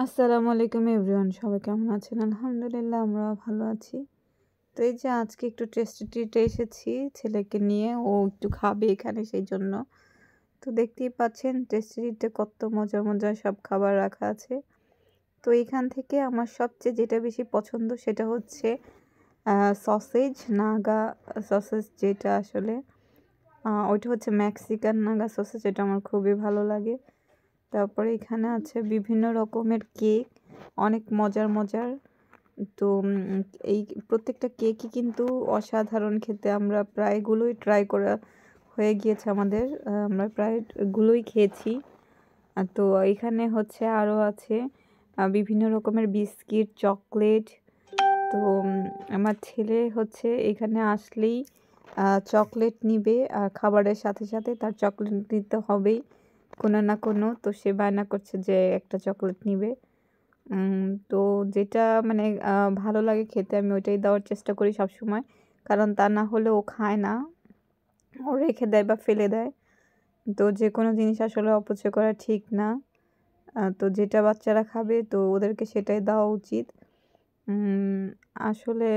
আসসালামু আলাইকুম এভরিওয়ান, সবাই কেমন আছেন? আলহামদুলিল্লাহ আমরা ভালো আছি। তো এই যে আজকে একটু টেস্টি ট্রিটে এসেছি ছেলেকে নিয়ে, ও একটু খাবে এখানে সেই জন্য। তো দেখতেই পাচ্ছেন টেস্টি ট্রিটে কত মজার মজার সব খাবার রাখা আছে। তো এখান থেকে আমার সবচেয়ে যেটা বেশি পছন্দ সেটা হচ্ছে সসেজ, নাগা সসেজ, যেটা আসলে ওইটা হচ্ছে মেক্সিকান নাগা সসেজ, এটা আমার খুবই ভালো লাগে। তারপরে এখানে আছে বিভিন্ন রকমের কেক, অনেক মজার মজার। তো এই প্রত্যেকটা কেকই কিন্তু অসাধারণ খেতে, আমরা প্রায়গুলোই ট্রাই করা হয়ে গিয়েছে আমাদের, আমরা প্রায়গুলোই খেয়েছি। তো এখানে হচ্ছে আরও আছে বিভিন্ন রকমের বিস্কিট, চকলেট। তো আমার ছেলে হচ্ছে এখানে আসলেই চকলেট নিবে, আর খাবারের সাথে সাথে তার চকলেট নিতে হবেই কোনো না কোনো। তো সে বায়না করছে যে একটা চকলেট নিবে। তো যেটা মানে ভালো লাগে খেতে, আমি ওইটাই দেওয়ার চেষ্টা করি সব সময়, কারণ তা না হলে ও খায় না, ও রেখে দেয় বা ফেলে দেয়। তো যে কোনো জিনিস আসলে অপচয় করা ঠিক না। তো যেটা বাচ্চারা খাবে তো ওদেরকে সেটাই দেওয়া উচিত। আসলে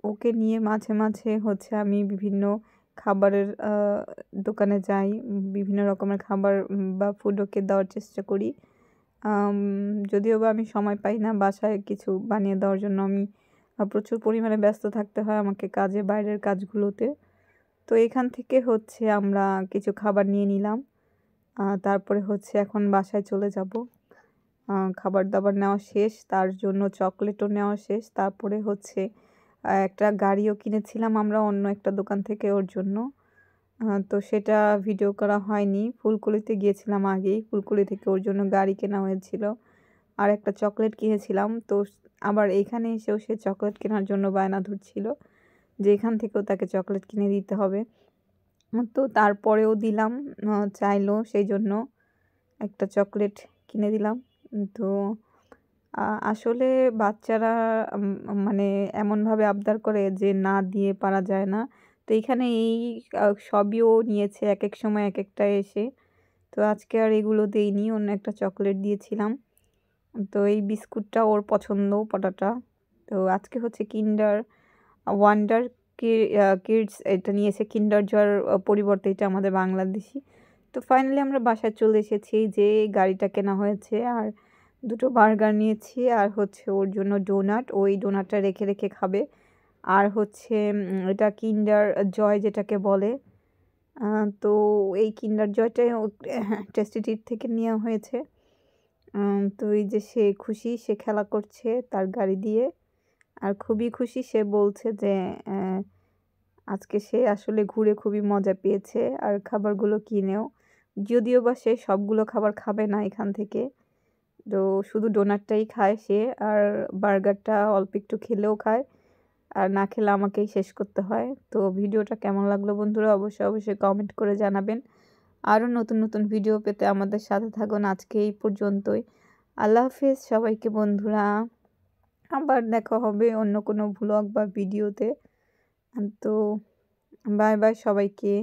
ওকে নিয়ে মাঝে মাঝে হচ্ছে আমি বিভিন্ন খাবারের দোকানে যাই, বিভিন্ন রকমের খাবার বা ফুড ওকে দেওয়ার চেষ্টা করি। যদিও বা আমি সময় পাই না বাসায় কিছু বানিয়ে দেওয়ার জন্য, আমি প্রচুর পরিমাণে ব্যস্ত থাকতে হয় আমাকে কাজে, বাইরের কাজগুলোতে। তো এখান থেকে হচ্ছে আমরা কিছু খাবার নিয়ে নিলাম, তারপরে হচ্ছে এখন বাসায় চলে যাব। খাবার দাবার নেওয়া শেষ, তার জন্য চকলেটও নেওয়া শেষ। তারপরে হচ্ছে একটা গাড়িও কিনেছিলাম আমরা অন্য একটা দোকান থেকে ওর জন্য। তো সেটা ভিডিও করা হয়নি, ফুলকলিতে গিয়েছিলাম আগেই, ফুলকলি থেকে ওর জন্য গাড়ি কেনা হয়েছিল। আর একটা চকলেট কিনেছিলাম, তো আবার এইখানে এসেও সে চকলেট কেনার জন্য বায়না ধরছিল যে এখান থেকেও তাকে চকলেট কিনে দিতে হবে। তো তারপরেও দিলাম, চাইলো, সেই জন্য একটা চকলেট কিনে দিলাম। তো আসলে বাচ্চারা মানে এমনভাবে আবদার করে যে না দিয়ে পারা যায় না। তো এইখানে এই সবই ও নিয়েছে এক এক সময় এক একটা এসে। তো আজকে আর এগুলো দেইনি, অন্য একটা চকলেট দিয়েছিলাম। তো এই বিস্কুটটা ওর পছন্দ, পটাটা। তো আজকে হচ্ছে কিন্ডার ওয়ান্ডার কিডস এটা নিয়েছে, কিন্ডার জয়ের পরিবর্তে এটা আমাদের বাংলাদেশি। তো ফাইনালি আমরা বাসায় চলে এসেছি, যে গাড়িটা কেনা হয়েছে, আর দুটো বার্গার নিয়েছি, আর হচ্ছে ওর জন্য ডোনাট, ওই ডোনাটটা রেখে রেখে খাবে। আর হচ্ছে এটা কিন্ডার জয় যেটাকে বলে। তো এই কিন্ডার জয়টাই টেস্টি ট্রিট থেকে নেওয়া হয়েছে। তো এই যে সে খুশি, সে খেলা করছে তার গাড়ি দিয়ে, আর খুবই খুশি। সে বলছে যে আজকে সে আসলে ঘুরে খুবই মজা পেয়েছে, আর খাবারগুলো কিনেও, যদিও বা সে সবগুলো খাবার খাবে না এখান থেকে। তো শুধু ডোনাটটাই খায় সে, আর বার্গারটা অল্প একটু খেলেও খায়, আর না খেলে আমাকেই শেষ করতে হয়। তো ভিডিওটা কেমন লাগলো বন্ধুরা, অবশ্যই অবশ্যই কমেন্ট করে জানাবেন। আরও নতুন নতুন ভিডিও পেতে আমাদের সাথে থাকুন। আজকে এই পর্যন্তই। আল্লাহ হাফেজ সবাইকে বন্ধুরা, আবার দেখা হবে অন্য কোনো ভ্লগ বা ভিডিওতে। তো বাই বাই সবাইকে।